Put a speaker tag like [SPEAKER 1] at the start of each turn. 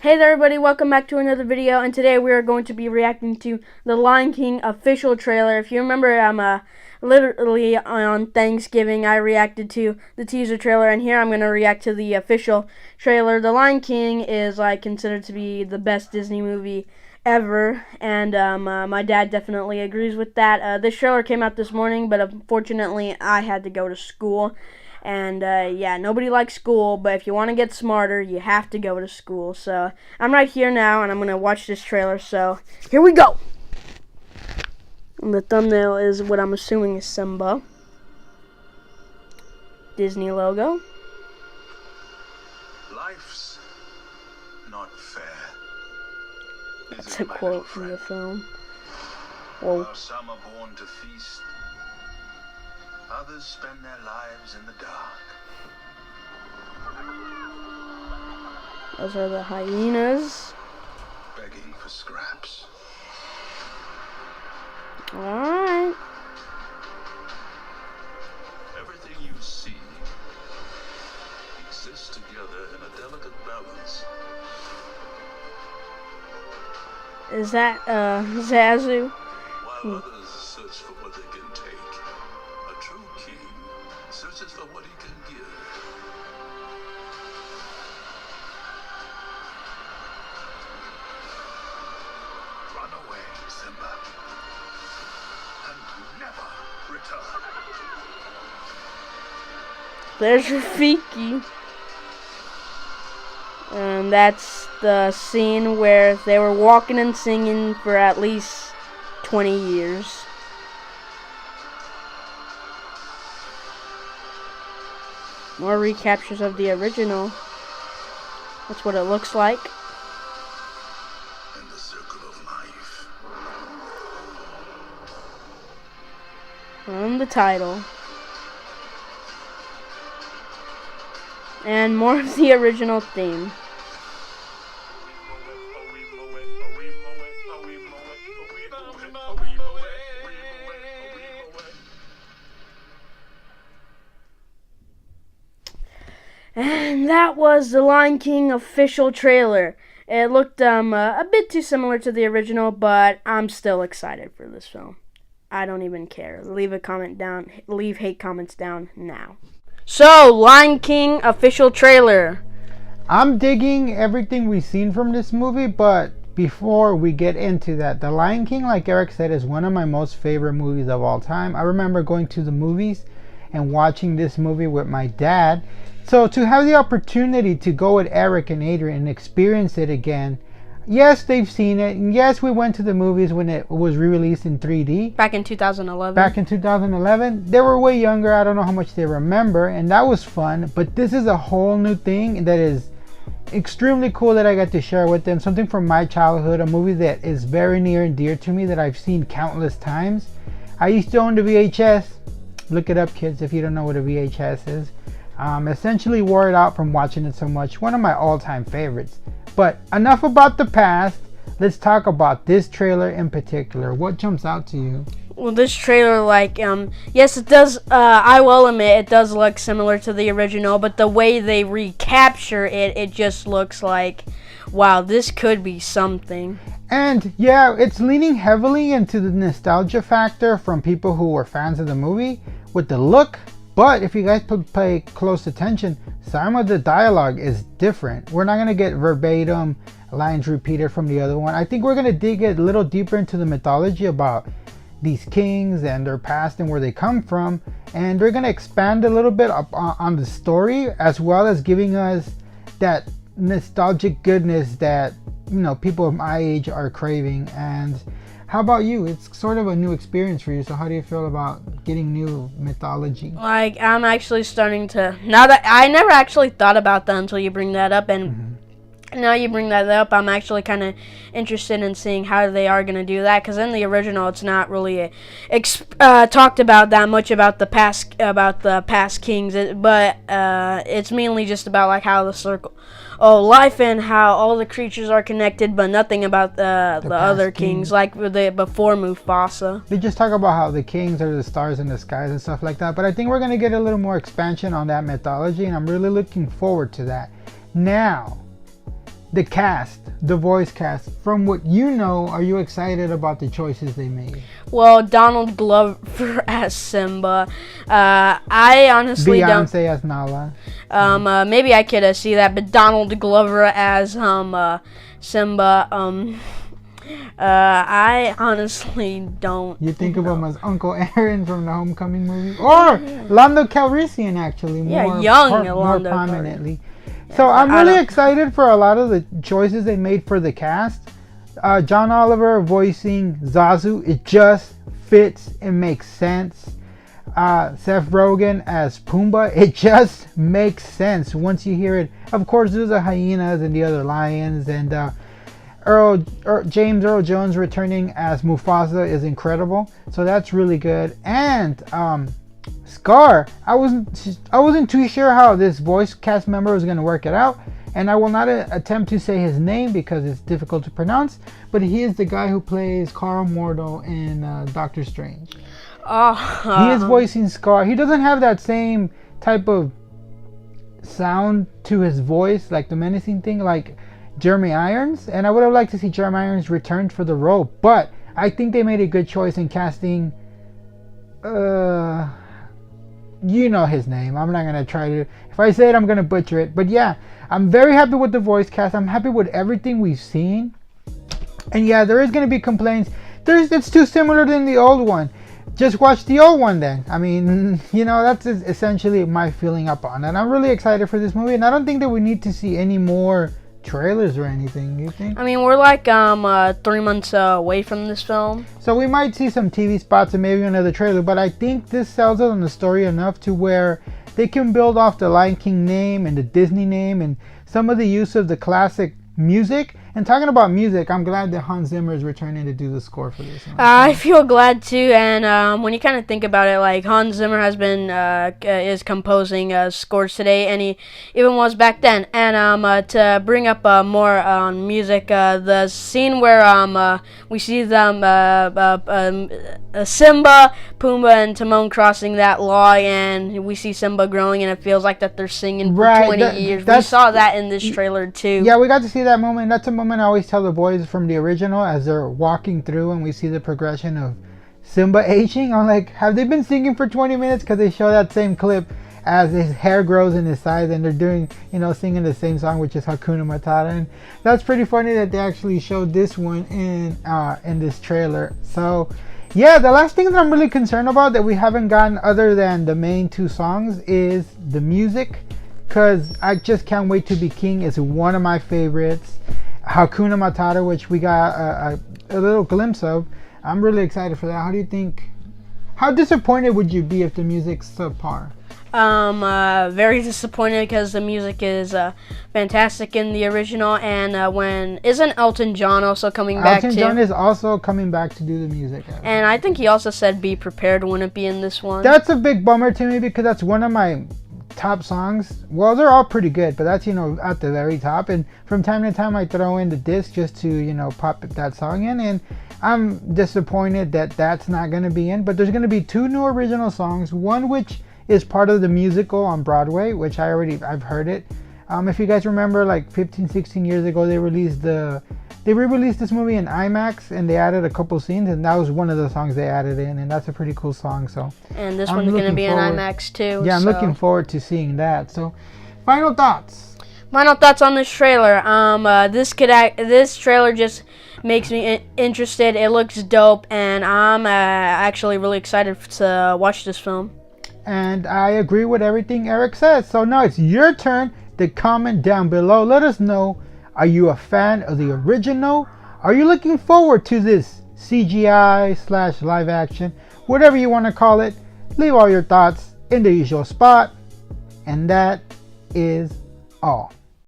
[SPEAKER 1] Hey there everybody, welcome back to another video, and today we are going to be reacting to the Lion King official trailer. If you remember, literally on Thanksgiving I reacted to the teaser trailer, and here I'm going to react to the official trailer. The Lion King is considered to be the best Disney movie ever, and my dad definitely agrees with that. This trailer came out this morning, but unfortunately I had to go to school. And yeah, nobody likes school, but if you want to get smarter, you have to go to school. So I'm right here now, and I'm going to watch this trailer. So here we go. And the thumbnail is what I'm assuming is Simba. Disney logo.
[SPEAKER 2] Life's not fair.
[SPEAKER 1] That's a quote from the film. Whoa.
[SPEAKER 2] While some are born to feast, others spend their lives in the dark.
[SPEAKER 1] Those are the hyenas.
[SPEAKER 2] Begging for scraps.
[SPEAKER 1] Alright.
[SPEAKER 2] Everything you see exists together in a delicate balance.
[SPEAKER 1] Is that Zazu?
[SPEAKER 2] While others search for what they can take, a true king searches for what he can give. Run away, Simba, and never return.
[SPEAKER 1] There's Rafiki. And that's the scene where they were walking and singing for at least 20 years. More recaptures of the original. That's what it looks like.
[SPEAKER 2] In the circle of life.
[SPEAKER 1] And the title. And more of the original theme. And that was the Lion King official trailer. It looked a bit too similar to the original, but I'm still excited for this film. I don't even care. Leave a comment down. Leave hate comments down now. So, Lion King official trailer.
[SPEAKER 3] I'm digging everything we've seen from this movie, but before we get into that, The Lion King, like Eric said, is one of my most favorite movies of all time. I remember going to the movies and watching this movie with my dad. So to have the opportunity to go with Eric and Adrian and experience it again, yes, they've seen it, and yes, we went to the movies when it was re-released in 3D.
[SPEAKER 1] Back in 2011.
[SPEAKER 3] Back in 2011. They were way younger, I don't know how much they remember, and that was fun. But this is a whole new thing that is extremely cool that I got to share with them. Something from my childhood, a movie that is very near and dear to me that I've seen countless times. I used to own the VHS. Look it up, kids, if you don't know what a VHS is. Essentially wore it out from watching it so much. One of my all-time favorites. But enough about the past. Let's talk about this trailer in particular. What jumps out to you?
[SPEAKER 1] Well, this trailer, yes, it does, I will admit, it does look similar to the original, but the way they recapture it, it just looks like, wow, this could be something.
[SPEAKER 3] And yeah, it's leaning heavily into the nostalgia factor from people who were fans of the movie with the look. But if you guys pay close attention, some of the dialogue is different. We're not going to get verbatim lines repeated from the other one. I think we're going to dig a little deeper into the mythology about these kings and their past and where they come from. And they're going to expand a little bit on the story, as well as giving us that nostalgic goodness that, you know, people of my age are craving. And how about you? It's sort of a new experience for you. So how do you feel about getting new mythology?
[SPEAKER 1] I'm actually starting to, now that I never actually thought about that until you bring that up, and now you bring that up, I'm actually kind of interested in seeing how they are going to do that, because in the original it's not really talked about that much about the past kings, but it's mainly just about how the circle life and how all the creatures are connected, but nothing about the other kings, like before Mufasa.
[SPEAKER 3] They just talk about how the kings are the stars in the skies and stuff like that, but I think we're going to get a little more expansion on that mythology, and I'm really looking forward to that. Now, the cast, the voice cast. From what you know, are you excited about the choices they made?
[SPEAKER 1] Well, Donald Glover as Simba. I honestly don't.
[SPEAKER 3] Beyonce as Nala.
[SPEAKER 1] Maybe I could see that, but Donald Glover as Simba. I honestly don't.
[SPEAKER 3] You think of him as Uncle Aaron from the Homecoming movie, or Lando Calrissian, actually, more more prominently. So I'm really excited for a lot of the choices they made for the cast. John Oliver voicing Zazu, it just fits, it makes sense. Seth Rogen as Pumbaa, it just makes sense once you hear it. Of course, there's the hyenas and the other lions, and James Earl Jones returning as Mufasa is incredible. So that's really good. And Scar, I wasn't too sure how this voice cast member was going to work it out, and I will not attempt to say his name because it's difficult to pronounce, but he is the guy who plays Carl Mordo in Doctor Strange. He is voicing Scar. He doesn't have that same type of sound to his voice, like the menacing thing, like Jeremy Irons, and I would have liked to see Jeremy Irons return for the role, but I think they made a good choice in casting you know his name. I'm not gonna try to, if I say it, I'm gonna butcher it. But yeah, I'm very happy with the voice cast. I'm happy with everything we've seen. And yeah, there is gonna be complaints. It's too similar than the old one. Just watch the old one then. I mean, you know, that's essentially my feeling up on it. And I'm really excited for this movie, and I don't think that we need to see any more trailers or anything. You think?
[SPEAKER 1] I mean, we're like 3 months away from this film,
[SPEAKER 3] so we might see some TV spots and maybe another trailer, but I think this sells it on the story enough to where they can build off the Lion King name and the Disney name and some of the use of the classic music. And talking about music, I'm glad that Hans Zimmer is returning to do the score for this one.
[SPEAKER 1] I feel glad too, and when you kind of think about it, like Hans Zimmer has been is composing scores today, and he even was back then. And to bring up more on music, the scene where we see them Simba, Pumbaa, and Timon crossing that log, and we see Simba growing, and it feels like that they're singing for 20 years. We saw that in this trailer too.
[SPEAKER 3] Yeah, we got to see that moment. That's a moment I always tell the boys from the original as they're walking through and we see the progression of Simba aging. I'm like, have they been singing for 20 minutes? Because they show that same clip as his hair grows in his sides and they're doing, you know, singing the same song, which is Hakuna Matata. And that's pretty funny that they actually showed this one in this trailer. So yeah, the last thing that I'm really concerned about that we haven't gotten other than the main two songs is the music, because I just can't wait to be king. It's one of my favorites. Hakuna Matata, which we got a little glimpse of. I'm really excited for that. How do you think, how disappointed would you be if the music's subpar?
[SPEAKER 1] Very disappointed because the music is fantastic in the original, and when isn't Elton John also coming back too?
[SPEAKER 3] Elton John is also coming back to do the music.
[SPEAKER 1] And I think he also said "Be Prepared" wouldn't be in this one.
[SPEAKER 3] That's a big bummer to me because that's one of my top songs. Well, they're all pretty good, but that's, you know, at the very top. And from time to time I throw in the disc just to, you know, pop that song in, and I'm disappointed that that's not going to be in. But there's going to be two new original songs, one which is part of the musical on Broadway, which I've heard it. If you guys remember, like 15-16 years ago, they re-released this movie in IMAX, and they added a couple scenes, and that was one of the songs they added in, and that's a pretty cool song. So,
[SPEAKER 1] and this one's going to be in IMAX too.
[SPEAKER 3] Yeah, I'm looking forward to seeing that. So, final thoughts.
[SPEAKER 1] Final thoughts on this trailer. This trailer just makes me interested. It looks dope, and I'm actually really excited to watch this film.
[SPEAKER 3] And I agree with everything Eric says. So now it's your turn to comment down below. Let us know. Are you a fan of the original? Are you looking forward to this CGI / live action? Whatever you want to call it. Leave all your thoughts in the usual spot. And that is all.